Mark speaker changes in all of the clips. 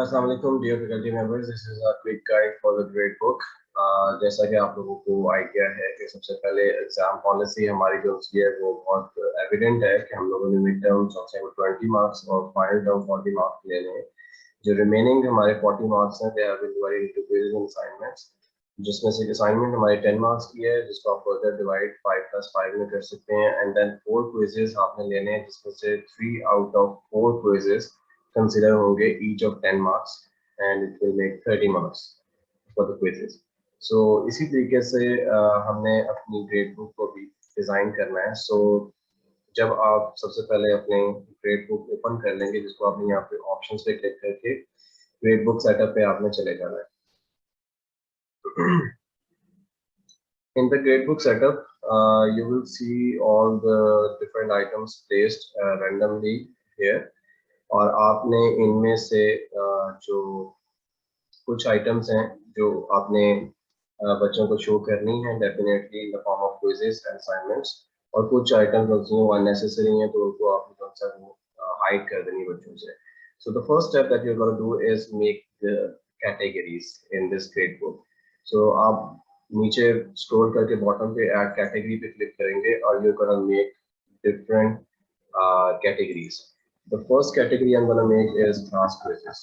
Speaker 1: अस्सलाम वालेकुम dear faculty members, this is a quick guide for the grade book. जैसा कि आप लोगों को आइडिया है कि सबसे पहले एग्जाम पॉलिसी हमारी जो सी है वो बहुत एविडेंट है कि हम लोगों ने मिड टर्म सबसे 20 मार्क्स और फाइनल टर्म 40 मार्क्स लेने हैं। जो रिमेनिंग हमारे 40 मार्क्स हैं they have been divided into quizzes and assignments, जिसमें से असाइनमेंट हमारे 10 मार्क्स की है जिसको आप फर्दर डिवाइड 5+5 में कर सकते हैं, एंड देन 4 क्विजेस आपने लेने हैं जिसमें से 3 आउट ऑफ 4 क्विजेस कंसिडर होंगे each of 10 marks, and it will make 30 marks for the quizzes. So इसी तरीके से हमने अपनी ग्रेड बुक को भी डिज़ाइन करना है। सो जब आप सबसे पहले अपने ग्रेड बुक ओपन कर लेंगे, जिसको आपने यहाँ पे ऑप्शंस पे क्लिक करके ग्रेड बुक सेटअप पे आपने चले जाना है। In the gradebook setup, you will see all the different items placed randomly here, और आपने इनमें से जो कुछ आइटम्स हैं जो आपने बच्चों को शो करनी है definitely in the form of quizzes and assignments, और कुछ आइटम्स होती हैं वो अननेसेसरी हैं तो उनको आपने कौन सा वो हाइड कर देनी बच्चों से। So the first step that you gonna do is make the categories in this grade book. सो आप नीचे स्क्रॉल करके बॉटम पे ऐड कैटेगरी पे क्लिक करेंगे और you gonna make different categories. The first category I'm going to make is class quizzes.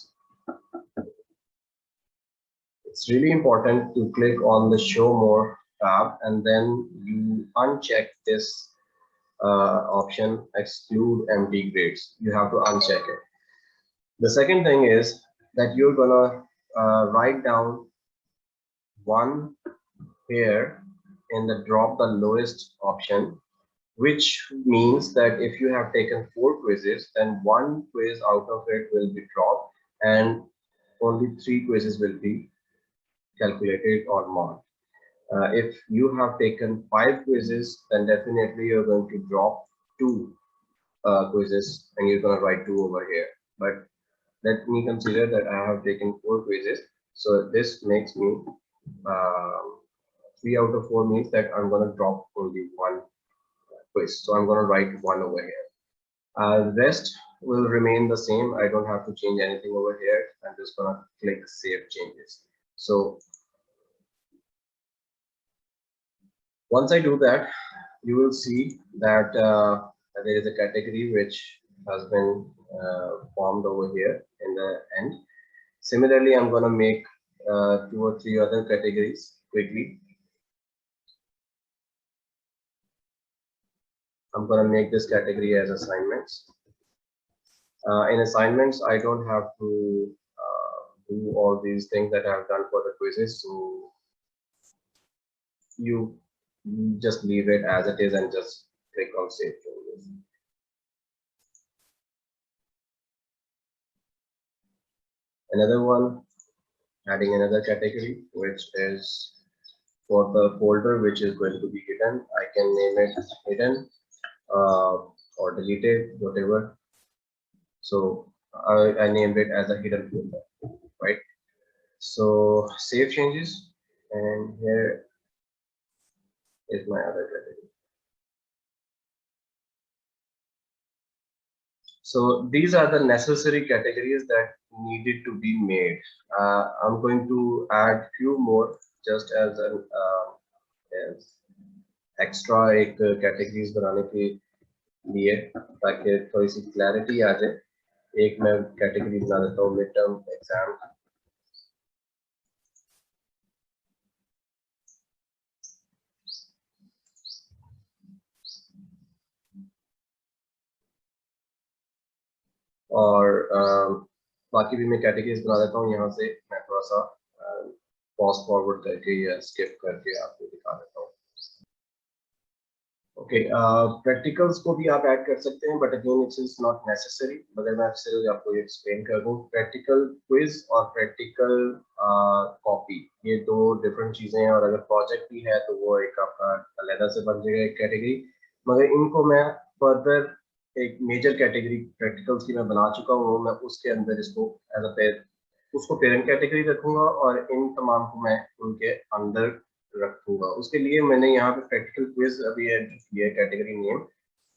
Speaker 1: It's really important to click on the show more tab and then you uncheck this option exclude empty grades. You have to uncheck it. The second thing is that you're gonna write down one here in the drop the lowest option, which means that if you have taken 4 quizzes, then 1 quiz out of it will be dropped and only 3 quizzes will be calculated or marked. If you have taken 5 quizzes, then definitely you're going to drop 2 quizzes and you're going to write 2 over here. But let me consider that I have taken 4 quizzes, so this makes me uh, 3 out of 4 means that I'm going to drop only 1 quiz, so I'm going to write 1 over here. The rest will remain the same. I don't have to change anything over here. I'm just going to click save changes. So once I do that, you will see that there is a category which has been formed over here in the end. Similarly, I'm going to make 2 or 3 other categories quickly. I'm going to make this category as assignments. In assignments, I don't have to do all these things that I've done for the quizzes, so you just leave it as it is and just click on save changes. Another one, adding another category, which is for the folder which is going to be hidden. I can name it hidden or deleted, whatever. So I named it as a hidden folder, right? So save changes, and here is my other category. So these are the necessary categories that needed to be made. I'm going to add few more just as an as extra एक categories बनाने के लिए, ताकि थोड़ी सी clarity आ जाए। एक मैं category बना देता हूँ मिड टर्म एग्जाम। और बाकी भी मैं कैटेगरीज बना देता हूँ। यहाँ से मैं थोड़ा सा फास्ट फॉरवर्ड करके या स्किप करके आपको दिखा देता हूँ। ओके, प्रैक्टिकल्स को भी आप ऐड कर सकते हैं, but again it's is not necessary. मगर मैं सिर्फ आपको ये एक्सप्लेन कर दूँ, प्रैक्टिकल क्विज और प्रैक्टिकल कॉपी ये दो डिफरेंट चीज़ें हैं, और अगर प्रोजेक्ट भी है तो वो एक आपका अलग से बन जाएगा एक कैटेगरी। मगर इनको मैं फर्दर एक मेजर कैटेगरी प्रैक्टिकल्स की मैं बना चुका हूँ, मैं उसके अंदर इसको एज अ उसको पेरेंट कैटेगरी रखूंगा और इन तमाम को मैं उनके अंदर रखूंगा। उसके लिए मैंने यहाँ पे प्रैक्टिकल क्विज अभी एंटर किया है कैटेगरी नेम,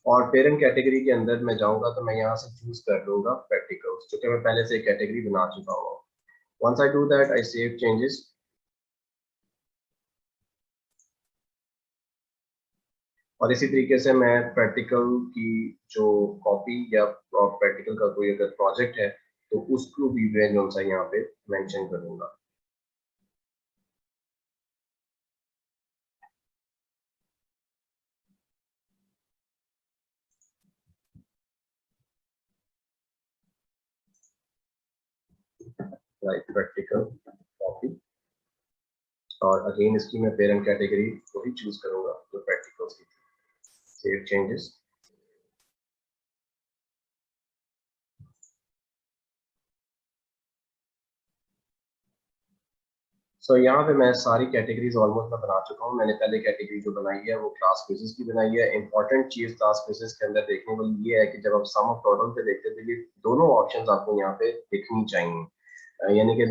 Speaker 1: और पेरेंट कैटेगरी के अंदर मैं जाऊंगा तो मैं यहाँ से चूज कर लूंगा प्रैक्टिकल्स, जो कि मैं पहले से कैटेगरी बना चुका हूँ। Once I do that I save changes. और इसी तरीके से मैं प्रैक्टिकल की जो कॉपी या प्रैक्टिकल का कोई अगर प्रोजेक्ट है तो उसको भी मैं जो सा यहाँ पे मेंशन करूंगा। लाइक प्रैक्टिकल कॉपी, और अगेन इसकी मैं पेरेंट कैटेगरी को ही चूज करूंगा जो प्रैक्टिकल्स की। Save changes. सो यहाँ पे मैं सारी कैटेगरीज ऑलमोस्ट मैं बना चुका हूँ। मैंने पहले कैटेगरी जो बनाई है वो क्लास क्विज़ेस की बनाई है। इंपॉर्टेंट चीज क्लास क्विज़ेस के अंदर देखने वाली ये है कि जब आप सम ऑफ टोटल पे देखते थे, ये दोनों ऑप्शंस आपको यहाँ पे दिखनी चाहिए। यानी कि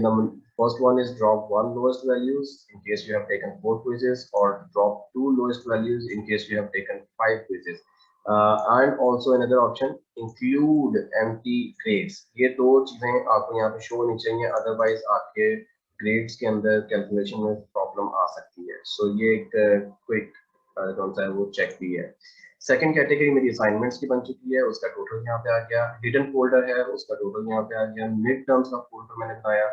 Speaker 1: first one is drop one lowest values in case you have taken 4 quizzes, और drop two lowest values in case you have taken 5 quizzes, and also another option include empty grades. ये दो चीजें आपको यहाँ पे शो होनी चाहिए, otherwise आपके ग्रेड्स के अंदर कैलकुलेशन में प्रॉब्लम आ सकती है। सो ये एक क्विक कौन सा है वो चेक भी है। सेकंड कैटेगरी मेरी असाइनमेंट्स की बन चुकी है, उसका टोटल यहाँ पे आ गया। हिडन फोल्डर है, उसका टोटल यहाँ पे आ गया। मिड टर्म्स का फोल्डर मैंने बनाया,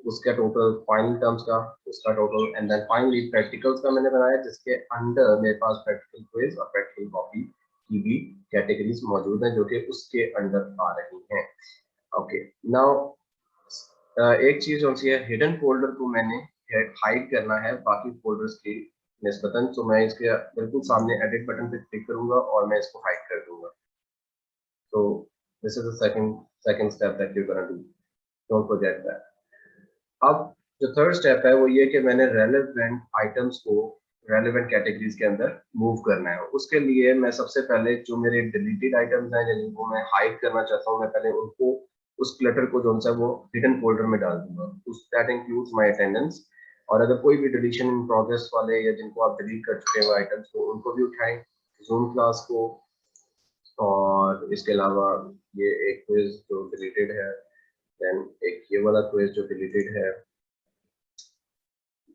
Speaker 1: उसका टोटल। फाइनल टर्म्स का उसका total, and then finally practicals का मैंने बनाया, जिसके अंडर मेरे पास प्रैक्टिकल क्विज और प्रैक्टिकल कॉपी की भी कैटेगरीज मौजूद हैं जो कि उसके अंडर आ रही हैं। ओके, नाउ एक चीज जो सी है, हिडन फोल्डर को मैंने हाइड करना है बाकी फोल्डर्स की निस्बतन, तो मैं इसके बिल्कुल सामने एडिट बटन पे क्लिक करूंगा और मैं इसको हाइड कर दूंगा। तो this is the second step that you gonna do, don't forget that. अब जो थर्ड स्टेप है वो ये कि मैंने रेलेवेंट आइटम्स को रेलेवेंट कैटेगरीज के अंदर मूव करना है। उसके लिए मैं सबसे पहले जो मेरे डिलीटेड आइटम्स हैं जिनको मैं हाइड करना चाहता हूँ, मैं पहले उनको उस क्लटर को जो सा वो हिडन फोल्डर में डाल दूंगा। उस दैट इंक्लूड्स माय अटेंडेंस। और अगर कोई भी डिलीशन इन प्रोग्रेस वाले या जिनको आप डिलीट कर चुके हो आइटम्स को, उनको भी उठाएं, जूम क्लास को। और इसके अलावा ये एक क्विज जो डिलीटेड है, देन एक ये वाला क्विज जो डिलीटेड है,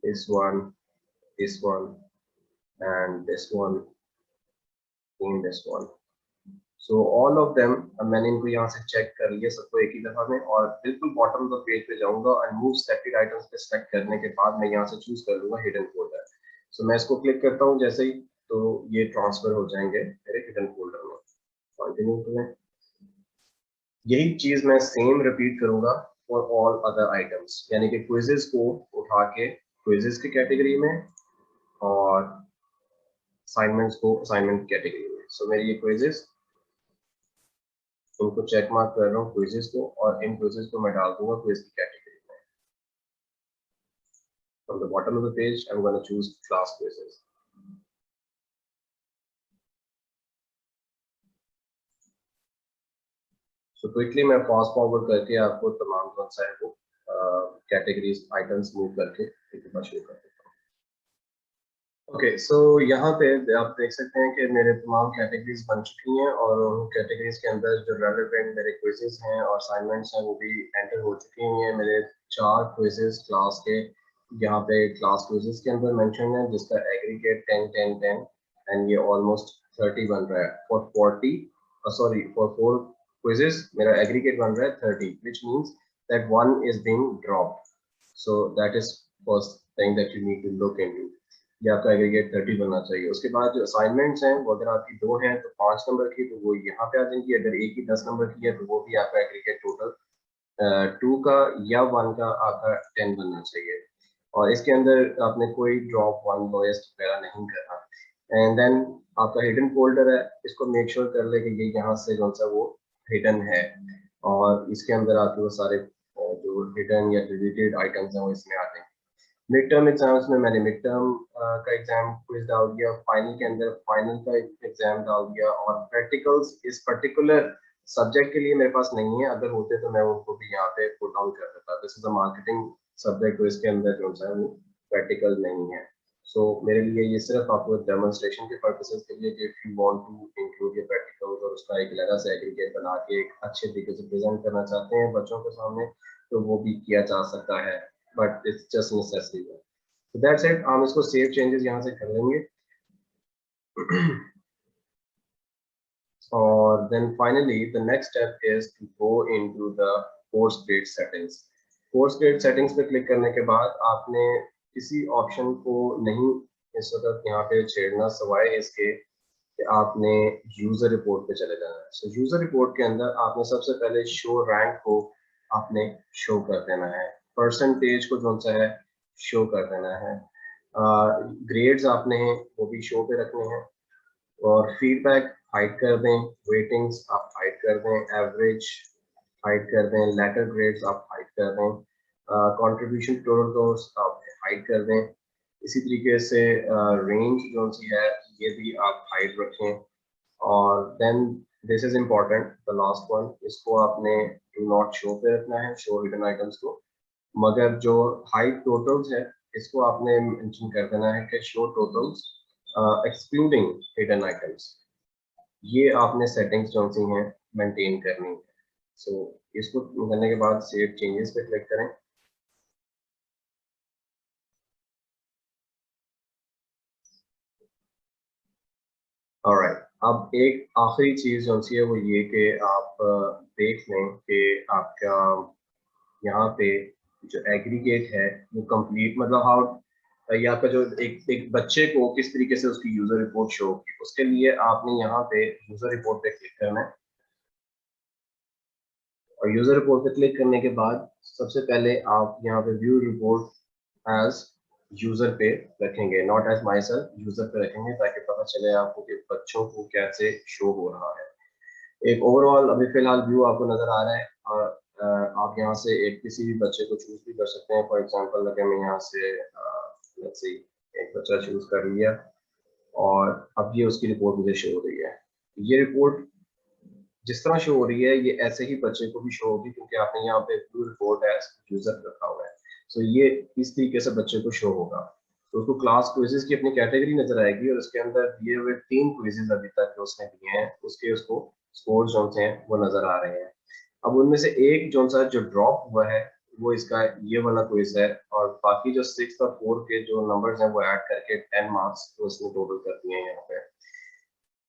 Speaker 1: this one, and this one, in this one. So all of them मैंने इनको यहाँ से चेक कर लिया सबको एक ही दफा में, और बिल्कुल बॉटम ऑफ द पेज पे जाऊंगा और मूव सेलेक्टेड आइटम्स पे सेलेक्ट करने के बाद मैं यहाँ से चूज कर लूंगा हिडन फोल्डर। सो मैं इसको क्लिक करता हूँ जैसे ही, तो ये ट्रांसफर हो जाएंगे मेरे हिडन फोल्डर में। कंटिन्यू करें। यही चीज मैं सेम रिपीट करूंगा फॉर ऑल अदर आइटम्स, यानी कि क्विजेस को उठा के क्विजेस की कैटेगरी में, और असाइनमेंट्स को असाइनमेंट कैटेगरी में। सो मेरी ये क्विजेस, इनको चेक मार्क कर रहा हूँ क्विजेस को, और इन क्विजेस को मैं डाल दूंगा क्विज की कैटेगरी में। From the bottom of the page I am gonna choose class quizzes. So quickly मैं फास्ट फॉरवर्ड करके आपको तमाम कौन सा है वो कैटेगरीज आइटम्स मूव करके एक बार शुरू कर देता हूँ। ओके, सो यहाँ पे आप देख सकते हैं कि मेरे तमाम कैटेगरीज बन चुकी हैं, और उन कैटेगरीज के अंदर जो रेलेवेंट मेरे क्विजेस हैं और असाइनमेंट्स हैं वो भी एंटर हो चुकी हुई हैं। मेरे 4 क्विजेस क्लास के यहाँ पे क्लास क्विजेस के अंदर मेंशन है, जिसका एग्रीगेट 10 10 10, एंड ये ऑलमोस्ट 30 बन रहा है फॉर 40, सॉरी फॉर 4 क्विजेस मेरा एग्रीगेट बन रहा है 30, which means that one is being dropped. So that is first thing that you need to look into, या आपका एग्रीगेट 30 बनना चाहिए। उसके बाद जो असाइनमेंट्स हैं वो अगर आपकी 2 हैं तो 5 नंबर की, तो वो यहाँ पे आ जाएंगी। अगर एक ही 10 नंबर की है तो वो भी आपका एग्रीगेट टोटल 2 का या 1 का आपका 10 बनना चाहिए। और इसके अंदर आपने कोई ड्रॉप वन लोएस्ट वगैरह नहीं करना। एंड देन आपका हिडन फोल्डर है, इसको मेक श्योर कर ले कि ये यहाँ से जो सा वो हिडन है, और इसके अंदर आपके वो सारे जो हिडन या डिलीटेड आइटम्स हैं वो इसमें आते हैं। मिड टर्म एग्जाम्स में मैंने मिड टर्म का एग्जाम क्विज डाल दिया, फाइनल के अंदर फाइनल का एग्जाम डाल दिया, और प्रैक्टिकल्स इस पर्टिकुलर सब्जेक्ट के लिए मेरे पास नहीं है, अगर होते तो मैं उनको भी यहाँ पे पुट डाउन कर देता। This is a marketing subject, तो इसके अंदर जो है वो प्रैक्टिकल नहीं है। सो मेरे लिए ये सिर्फ आपको डेमोन्स्ट्रेशन के पर्पसेस के लिए कि if you want to include your उसका एक अलग से एग्रीगेट बना के एक अच्छे तरीके से प्रेजेंट करना चाहते हैं बच्चों के सामने, तो वो भी किया जा सकता है, but it's just necessary. So that's it, हम इसको सेव चेंजेस यहाँ से कर लेंगे। और then finally the next step is to go into the course grade settings। Course grade settings पे क्लिक करने के बाद आपने किसी ऑप्शन को नहीं इस वक्त यहाँ पे छेड़ना, सिवाय इसके कि आपने यूजर रिपोर्ट पे चले जाना है। सो यूजर रिपोर्ट के अंदर आपने सबसे पहले शो रैंक को आपने शो कर देना है, परसेंटेज को जो सा है शो कर देना है, ग्रेड्स आपने वो भी शो पे रखने हैं, और फीडबैक हाइड कर दें, वेटिंग्स आप हाइड कर दें, एवरेज हाइड कर दें, लेटर ग्रेड्स आप हाइड कर दें, कंट्रीब्यूशन टोटल कोर्स आप हाइड कर दें। इसी तरीके से रेंज जो सी है ये भी आप हाइड रखें। और then this is important, the last one, इसको आपने डू नॉट शो पे रखना है, शो हिडन आइटम्स को, मगर जो हाइड टोटल्स है इसको आपने मेंशन कर देना है कि show totals excluding hidden items. ये आपने सेटिंग्स जो सी हैं मेंटेन करनी है। सो इसको करने के बाद सेव चेंजेस पे क्लिक करें। ऑलराइट, अब एक आखिरी चीज जो सी है वो ये कि आप देख लें कि आपका यहाँ पे जो एग्रीगेट है वो कंप्लीट, मतलब हाउ ये आपका जो एक बच्चे को किस तरीके से उसकी यूजर रिपोर्ट शो होगी, उसके लिए आपने यहाँ पे यूजर रिपोर्ट पे क्लिक करना है। और यूजर रिपोर्ट पे क्लिक करने के बाद सबसे पहले आप यहाँ पे व्यू रिपोर्ट एज यूजर पे रखेंगे, not as myself, user पे रखेंगे ताकि पता चले आपको कि बच्चों को कैसे शो हो रहा है। एक ओवरऑल अभी फिलहाल व्यू आपको नजर आ रहा है, और आप यहाँ से एक किसी भी बच्चे को चूज भी कर सकते हैं। फॉर एग्जांपल अगर मैं यहाँ से लेट्स सी एक बच्चा चूज कर लिया, और अब ये उसकी रिपोर्ट मुझे शो हो रही है। ये रिपोर्ट जिस तरह शो हो रही है ये ऐसे ही बच्चे को भी शो होगी, क्योंकि आपने यहाँ पे व्यू रिपोर्ट एज यूजर रखा हुआ है। सो ये इस तरीके से बच्चे को शो होगा। तो उसको क्लास क्विजेस की अपनी कैटेगरी नजर आएगी, और उसके अंदर दिए हुए 3 क्विजेस अभी तक जो उसने दिए हैं उसके उसको स्कोर जो हैं वो नजर आ रहे हैं। अब उनमें से एक जो सा जो ड्रॉप हुआ है वो इसका ये वाला क्विज है, और बाकी जो 6 और 4 के जो नंबर्स हैं वो ऐड करके 10 मार्क्स तो उसने टोटल कर दिए हैं यहाँ पे।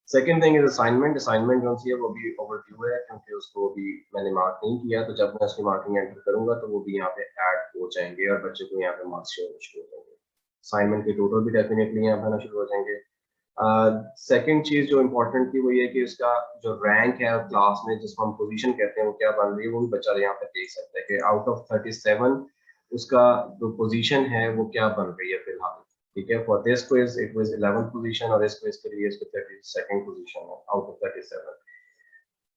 Speaker 1: Second thing is assignment. Assignment जो सी है वो भी ओवरड्यू है, क्योंकि उसको भी मैंने मार्क नहीं किया, तो जब मैं उसकी मार्किंग एंटर करूंगा तो वो भी यहाँ पे ऐड हो जाएंगे और बच्चे को यहाँ पे मार्क्स शो शुरू हो जाएंगे। असाइनमेंट के टोटल भी डेफिनेटली यहाँ पे आना शुरू हो जाएंगे। सेकंड चीज जो इम्पोर्टेंट थी वो ये कि उसका जो रैंक है क्लास में, जिसको हम पोजीशन कहते हैं, वो क्या बन रही है वो भी बच्चा यहाँ पे देख सकता है कि आउट ऑफ 37 उसका जो पोजीशन है वो क्या बन रही है फिलहाल। ठीक है, for this quiz it was 11th position, और इस क्विज के लिए इसको 32nd पोजीशन है आउट ऑफ 37।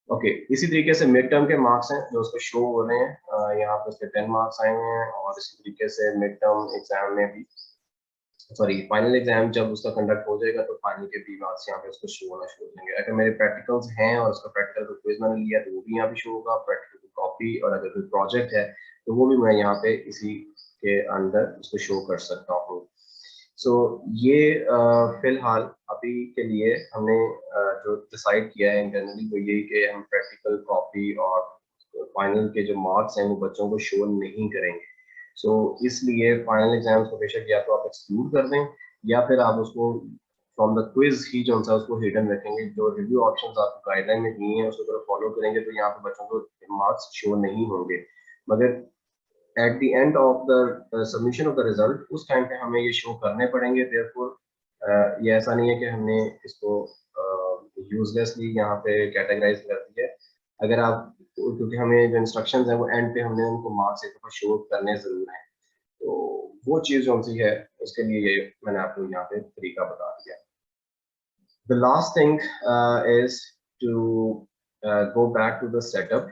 Speaker 1: ओके, इसी तरीके से मिड टर्म के मार्क्स हैं जो उसको शो हो रहे हैं, यहाँ पे उसके 10 मार्क्स आए हुए हैं, और इसी तरीके से मिड टर्म एग्जाम में भी, सॉरी फाइनल एग्जाम जब उसका कंडक्ट हो जाएगा तो फाइनल के भी मार्क्स यहाँ पे उसको शो होना शुरू हो जाएंगे। अगर मेरे प्रैक्टिकल्स हैं और उसका प्रैक्टिकल का क्विज मैंने लिया तो वो भी यहाँ पे शो होगा, प्रैक्टिकल की कॉपी, और अगर कोई प्रोजेक्ट है तो वो भी मैं यहाँ पे इसी के अंदर उसको शो कर सकता हूँ। सो ये फिलहाल अभी के लिए हमने जो डिसाइड किया है इंटरनली वो यही कि हम प्रैक्टिकल कॉपी और फाइनल के जो मार्क्स हैं वो बच्चों को शो नहीं करेंगे। सो इसलिए फाइनल एग्जाम्स को बेशक या तो आप एक्सक्लूड कर दें, या फिर आप उसको फ्रॉम द क्विज ही जो सा उसको हिडन रखेंगे। जो रिव्यू ऑप्शंस आपको गाइडलाइन में दिए हैं उसको अगर फॉलो करेंगे तो यहाँ पे बच्चों को मार्क्स शो नहीं होंगे, मगर at the end of the submission of the result उस टाइम पे हमें ये शो करने पड़ेंगे। देयरफॉर ये ऐसा नहीं है कि हमने इसको यूजलेसली यहाँ पे कैटेगराइज कर दिया है। अगर आप, क्योंकि हमें जो इंस्ट्रक्शंस हैं वो एंड पे हमने उनको मार्क्स एक दफा शो करने जरूर है, तो वो चीज जो सी है उसके लिए ये मैंने आपको यहाँ पे तरीका बता दिया। The last thing is to go back to the setup,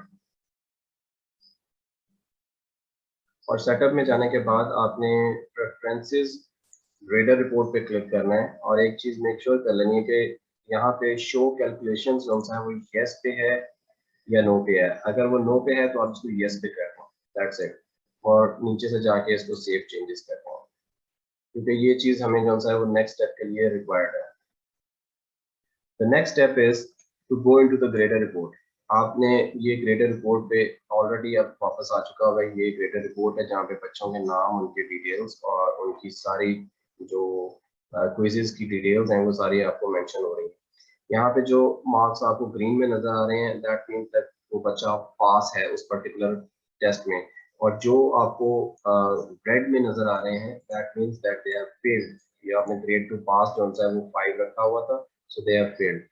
Speaker 1: और सेटअप में जाने के बाद आपने प्रेफरेंसेस ग्रेडर रिपोर्ट पे क्लिक करना है, और एक चीज मेक श्योर कर लेनी है कि यहाँ पे शो कैलकुलेशंस जो है वो यस पे है या नो पे है। अगर वो नो पे है तो आप इसको यस पे कर दो, दैट्स इट, और नीचे से जाके इसको सेव चेंजेस कर दो, क्योंकि ये चीज हमें जो है वो नेक्स्ट स्टेप के लिए रिक्वायर्ड है। The next step is to go into the grader report. आपने ये ग्रेडर रिपोर्ट पे ऑलरेडी अब वापस आ चुका होगा। ये ग्रेडर रिपोर्ट है जहाँ पे बच्चों के नाम, उनके डिटेल्स और उनकी सारी जो क्विज़ेस की डिटेल्स हैं वो सारी आपको मेंशन हो रही है। यहाँ पे जो मार्क्स आपको ग्रीन में नजर आ रहे हैं, दैट मीन्स दैट वो बच्चा पास है उस पर्टिकुलर टेस्ट में। और जो आपको रेड में नजर आ रहे हैं, that means that they have failed. ये आपने ग्रेड 2 पास जो है वो 5 रखा हुआ था, सो दे हैव फेल्ड।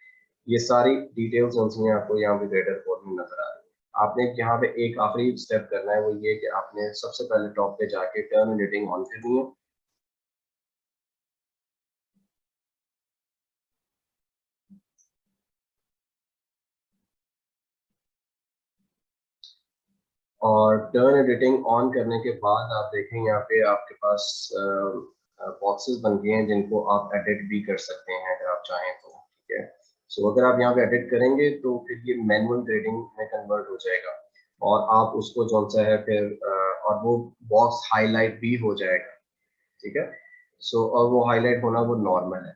Speaker 1: ये सारी डिटेल्स उनसे आपको यहाँ पे ग्रेड रिपोर्ट में नजर आ रही है। आपने यहाँ पे एक आखिरी स्टेप करना है, वो ये कि आपने सबसे पहले टॉप पे जाके टर्न एडिटिंग ऑन करनी है। और टर्न एडिटिंग ऑन करने के बाद आप देखें यहाँ पे आपके पास बॉक्सेस बन गए हैं जिनको आप एडिट भी कर सकते हैं अगर आप चाहें तो। ठीक है, सो अगर आप यहाँ पे एडिट करेंगे तो फिर ये मैनुअल ग्रेडिंग में कन्वर्ट हो जाएगा और आप उसको जो सा है फिर और वो बॉक्स हाईलाइट भी हो जाएगा। ठीक है, सो और वो हाईलाइट होना वो नॉर्मल है।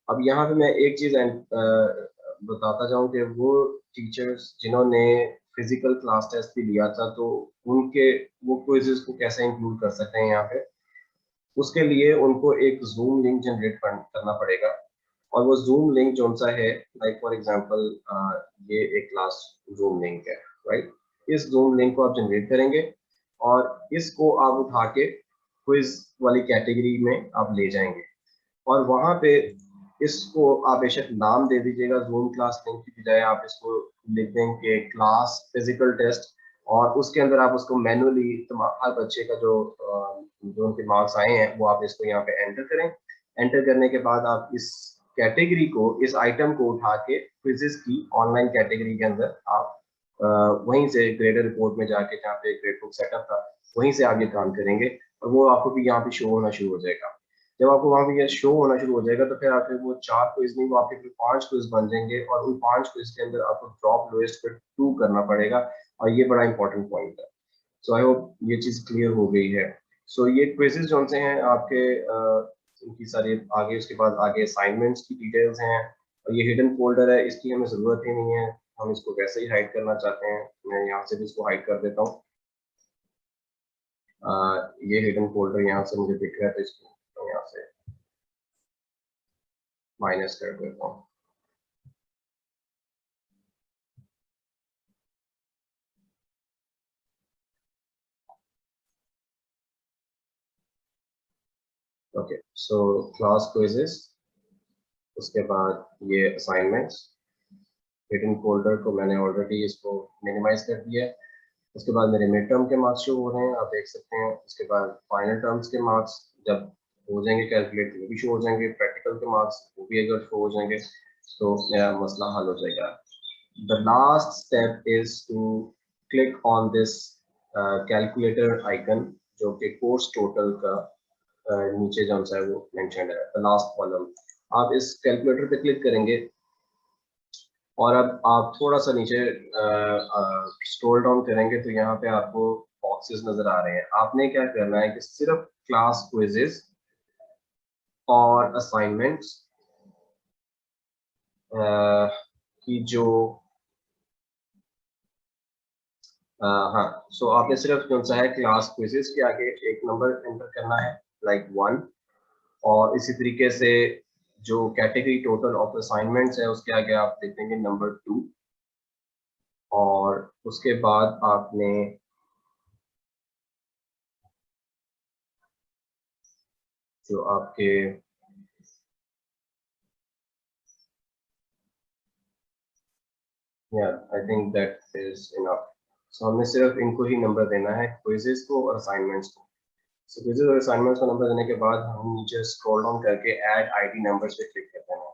Speaker 1: अब यहाँ पे मैं एक चीज बताता जाऊं कि वो टीचर्स जिन्होंने फिजिकल क्लास टेस्ट भी लिया था तो उनके वो क्विज़ेस को कैसे इंक्लूड कर सकते हैं यहाँ पे। उसके लिए उनको एक जूम लिंक जनरेट करना पड़ेगा। और वो जूम लिंक जो सा है, लाइक फॉर एग्जांपल ये एक क्लास जूम लिंक है, राइट। इस जूम लिंक को आप जनरेट करेंगे और इसको आप उठा के क्विज वाली कैटेगरी में आप ले जाएंगे और वहां पे इसको आप बेशक नाम दे दीजिएगा जूम क्लास लिंक की बजाय आप इसको लिख दें कि क्लास फिजिकल टेस्ट। और उसके अंदर आप उसको मैनुअली हर बच्चे का जो उनके मार्क्स आए हैं वो आप इसको यहाँ पे एंटर करें। एंटर करने के बाद आप इस कैटेगरी को, इस आइटम को उठा के क्विज़ेस की ऑनलाइन कैटेगरी के अंदर आप वहीं से ग्रेडर रिपोर्ट में जाके जहाँ पे ग्रेड बुक सेटअप था वहीं से आगे काम करेंगे और वो आपको भी यहाँ पे शो होना शुरू हो जाएगा। जब आपको वहां पे ये शो होना शुरू हो जाएगा तो फिर आपके वो 4 क्विज नहीं, वो आपके फिर 5 क्विज बन जाएंगे और उन 5 क्विज के अंदर आपको ड्रॉप लोएस्ट पे 2 करना पड़ेगा। और ये बड़ा इंपॉर्टेंट पॉइंट है। सो आई होप ये चीज क्लियर हो गई है। सो ये क्विजेस जो से हैं आपके इनकी सारी आगे, उसके बाद आगे असाइनमेंट्स की डिटेल्स हैं। और ये हिडन फोल्डर है, इसकी हमें जरूरत ही नहीं है, हम इसको वैसे ही हाइड करना चाहते हैं। मैं यहाँ से भी इसको हाइड कर देता हूँ। ये हिडन फोल्डर यहाँ से मुझे दिख रहा है तो इसको तो यहाँ से माइनस कर देता हूँ। ओके, सो क्लास क्विजेस, उसके बाद ये असाइनमेंट्स, हिडन फोल्डर को मैंने ऑलरेडी इसको मिनिमाइज कर दिया है। उसके बाद मेरे मिड टर्म के मार्क्स शो हो रहे हैं, आप देख सकते हैं। उसके बाद फाइनल टर्म्स के मार्क्स जब हो जाएंगे कैलकुलेट, वो भी शो हो जाएंगे। प्रैक्टिकल के मार्क्स वो भी अगर शो हो जाएंगे तो मेरा मसला हल हो जाएगा। The last step is to click on this calculator icon जो कि कोर्स टोटल का नीचे जो है वो मेंशन है, द लास्ट कॉलम। आप इस कैलकुलेटर पे क्लिक करेंगे और अब आप थोड़ा सा नीचे स्क्रॉल डाउन करेंगे तो यहाँ पे आपको बॉक्सेस नजर आ रहे हैं। आपने क्या करना है कि सिर्फ क्लास क्विजेस और असाइनमेंट्स की जो हाँ, सो आपने सिर्फ कौन सा है क्लास क्विजेस के आगे एक नंबर एंटर करना है, लाइक 1। और इसी तरीके से जो कैटेगरी टोटल ऑफ असाइनमेंट्स है उसके आगे आप देख देंगे नंबर 2। और उसके बाद आपने जो आपके I think that is enough. सो हमें सिर्फ इनको ही नंबर देना है, क्विजेस को और असाइनमेंट्स को। सो क्विजेस और असाइनमेंट्स को नंबर देने के बाद हम नीचे स्क्रॉल डाउन करके ऐड आईडी नंबर्स पे क्लिक करते हैं।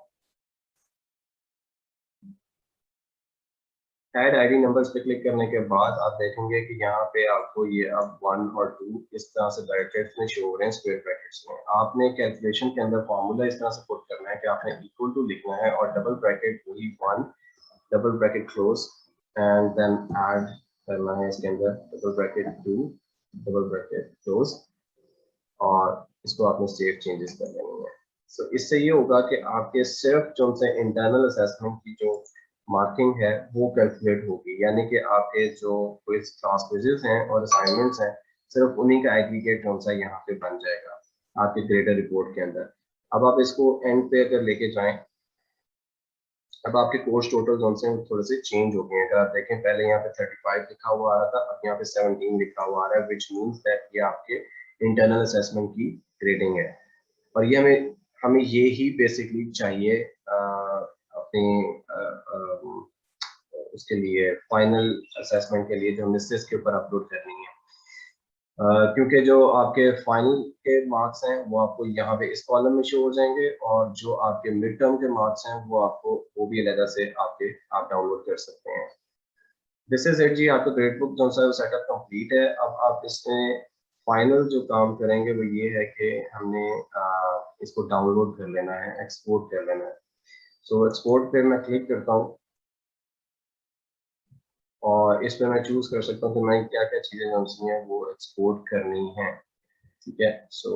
Speaker 1: ऐड आईडी नंबर्स पे क्लिक करने के बाद आप देखेंगे कि यहाँ पे आपको ये अब 1 और 2 इस तरह से ब्रैकेट्स में शो हो रहे हैं, स्क्वायर ब्रैकेट्स में। आपने कैलकुलेशन के अंदर फॉर्मूला इस तरह से पुट करना है कि आपने इक्वल टू लिखना है और डबल ब्रैकेट वही 1, double bracket close and then add करना है इसके अंदर double bracket 2, double bracket close. और इसको आपने सेव चेंजेस कर लेनी है। सो इससे ये होगा कि आपके सिर्फ जो से इंटरनल असेसमेंट की जो मार्किंग है वो कैलकुलेट होगी, यानी कि आपके जो क्विज क्लास क्विजेस हैं और असाइनमेंट्स हैं सिर्फ उन्हीं का एग्रीगेट कौन सा यहाँ पे बन जाएगा आपके ग्रेडर रिपोर्ट के अंदर। अब आप इसको एंड पे अगर लेके जाएं, अब आपके कोर्स टोटल जो से थोड़े से चेंज हो गए हैं। अगर आप देखें पहले यहाँ पे 35 लिखा हुआ आ रहा था, अब यहाँ पे 17 लिखा हुआ आ रहा है, विच मीन्स दैट ये आपके इंटरनल असेसमेंट की ग्रेडिंग है। और ये हमें हमें ये ही बेसिकली चाहिए अपने उसके लिए फाइनल असेसमेंट के लिए जो हमने सिस के ऊपर अपलोड करनी है। क्योंकि जो आपके फाइनल के मार्क्स हैं वो आपको यहाँ पे इस कॉलम में शो हो जाएंगे, और जो आपके मिड टर्म के मार्क्स हैं वो आपको वो भी अलग से आप डाउनलोड कर सकते हैं। दिस इज इट जी, आपका ग्रेड बुक जो है सेटअप कंप्लीट है। अब आप इसमें फाइनल जो काम करेंगे वो ये है कि हमने इसको डाउनलोड कर लेना है, एक्सपोर्ट कर लेना है। सो एक्सपोर्ट पे मैं क्लिक करता हूँ और इस पे मैं चूज कर सकता हूँ कि मैं क्या क्या चीजें जो हैं वो एक्सपोर्ट करनी है। ठीक है, सो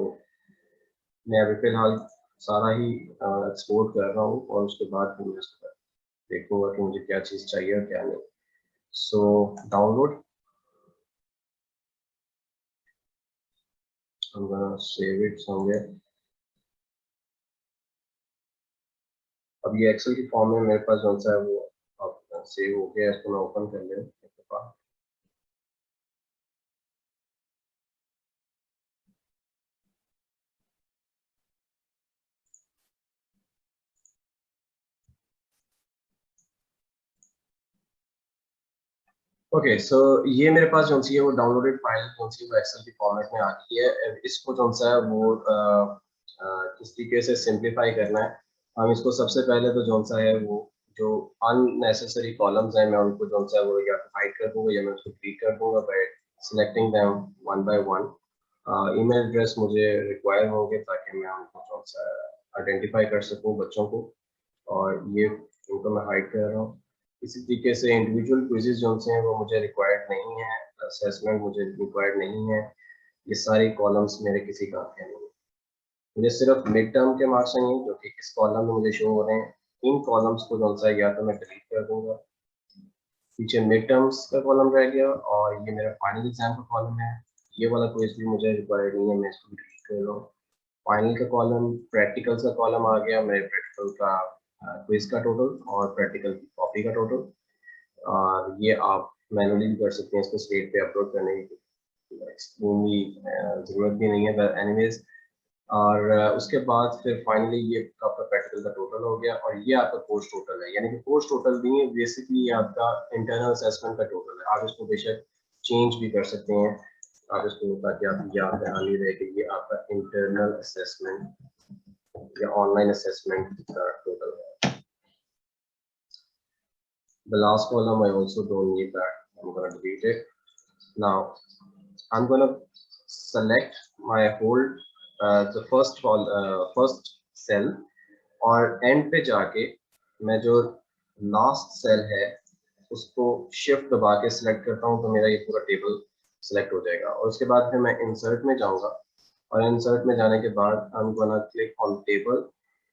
Speaker 1: मैं अभी फिलहाल सारा ही एक्सपोर्ट कर रहा हूँ और उसके बाद फिर मैं उसके बाद देखूंगा कि मुझे क्या चीज़ चाहिए और क्या नहीं। So download, I'm gonna save it somewhere। अब ये एक्सेल की फॉर्म में मेरे पास कौन सा है वो अब सेव हो गया, इसको मैं ओपन कर ले। ओके, सो ये मेरे पास जो सी है वो डाउनलोडेड फाइल जो सी वो एक्सेल की फॉर्मेट में आ गई है। इसको जो सा है वो किस तरीके से सिंप्लीफाई करना है। हम इसको सबसे पहले तो जो सा है वो जो अननेसेसरी कॉलम्स हैं मैं उनको जो सा है वो या तो हाइड कर दूंगा या मैं उसको डिलीट कर दूंगा bye selecting them one by one. Email address मुझे रिक्वायर होंगे ताकि मैं उनको जो सा आइडेंटिफाई कर सकूं बच्चों को, और ये इनको मैं हाइड कर रहा हूँ। इसी तरीके से इंडिविजुअल क्विजेज जो हैं वो मुझे रिक्वायर्ड नहीं है, असेसमेंट मुझे रिक्वायर्ड नहीं है, ये सारे कॉलम्स मेरे किसी काम के नहीं। मुझे सिर्फ मिड टर्म के मार्क्स चाहिए जो कि इस कॉलम में मुझे शो हो रहे हैं। इन कॉलम्स को जो सा या तो मैं डिलीट कर दूंगा, पीछे मिड टर्म्स का कॉलम रह गया और ये मेरा फाइनल एग्जाम का कॉलम है। ये वाला क्विज भी मुझे रिक्वायर्ड नहीं है, मैं इसको डिलीट कर रहा हूँ। फाइनल का कॉलम, प्रैक्टिकल्स का कॉलम आ गया, मेरे प्रैक्टिकल का क्विज का टोटल और प्रैक्टिकल की कॉपी का टोटल। और ये आप मैनुअली भी कर सकते हैं, इसको स्लेट पे अपलोड करने की एक्सट्रीमली जरूरत भी नहीं है, बट एनीवेज। और उसके बाद फिर फाइनली ये आपका प्रैक्टिकल का टोटल हो गया और ये आपका कोर्स टोटल है, यानी कि कोर्स टोटल नहीं है, बेसिकली ये आपका इंटरनल असेसमेंट का टोटल है। आप इसको बेशक चेंज भी कर सकते हैं, आप इसको ताकि आप याद ध्यान नहीं रहे कि ये आपका इंटरनल असेसमेंट या ऑनलाइन असेसमेंट का टोटल है। The last column I also don't need that, I'm going to delete it. Now I'm going to select my whole the first cell, और end पे जाके मैं जो लास्ट सेल है उसको शिफ्ट दबा के सिलेक्ट करता हूँ तो मेरा ये पूरा टेबल सिलेक्ट हो जाएगा। और उसके बाद फिर मैं इंसर्ट में जाऊंगा और इंसर्ट में जाने के बाद I'm gonna click on table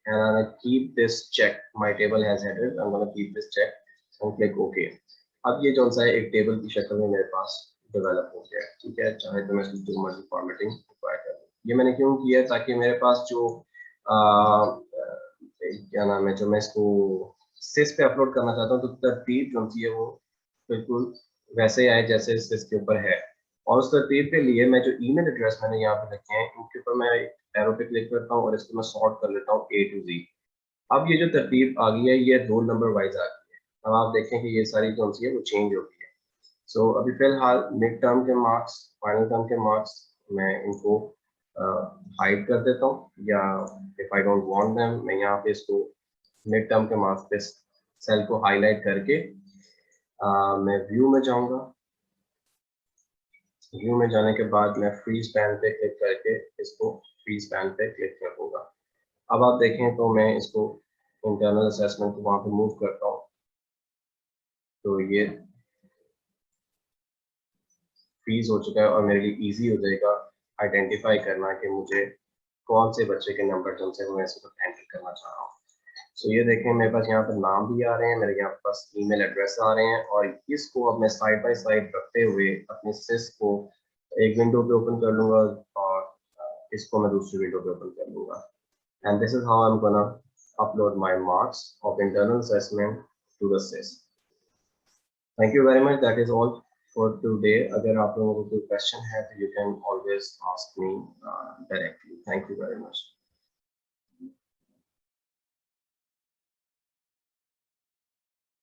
Speaker 1: and I'm gonna keep this check, my table has headers, I'm gonna keep this check and click OK। अब ये जो सा है एक टेबल की शक्ल में मेरे पास डेवलप हो गया है। ठीक है, चाहे तो मैं इसकी जो मर्जी फॉर्मेटिंग रिक्वायर कर दूँ। ये मैंने क्यों किया है ताकि मेरे पास जो क्या नाम है, जो मैं इसको सिस पे अपलोड करना चाहता हूँ तो तरतीब जो सी है वो बिल्कुल वैसे ही आए जैसे सिस के ऊपर है। और उस तरतीब के लिए मैं जो ईमेल एड्रेस मैंने यहाँ पे रखे हैं इनके ऊपर मैं एरो पे क्लिक करता हूँ और इसको मैं सॉर्ट कर लेता हूँ A to Z। अब ये जो तरतीब आ गई है ये रोल नंबर वाइज आ गई है। अब आप देखें कि ये सारी जो सी है वो चेंज हो गई है। सो अभी फिलहाल मिड टर्म के मार्क्स, फाइनल टर्म के मार्क्स मैं इनको हाइड कर देता हूँ, या if I don't want them मैं यहाँ पे इसको मिड टर्म के मार्क्स पे सेल को हाईलाइट करके मैं व्यू में जाऊंगा। व्यू में जाने के बाद मैं फ्रीज पैन पे क्लिक करके इसको फ्रीज पैन पे क्लिक कर दूंगा। अब आप देखें तो मैं इसको इंटरनल असेसमेंट को वहां पे मूव करता हूँ तो ये फ्रीज हो चुका है और मेरे लिए इजी हो जाएगा आइडेंटिफाई करना कि मुझे कौन से बच्चे के नंबर जो है मैं इसको एंटर करना चाह रहा हूँ। सो ये देखें मेरे पास यहाँ पर नाम भी आ रहे हैं, मेरे यहाँ पास ईमेल एड्रेस आ रहे हैं, और इसको अब मैं साइड बाय साइड रखते हुए अपने सिस को एक विंडो पे ओपन कर लूंगा और इसको मैं दूसरी विंडो पे ओपन कर लूंगा। And this is how I am gonna upload my marks of internal assessment to the SIS. Thank you very much. That is all for today. अगर आप लोगों को कोई क्वेश्चन है तो you can always ask me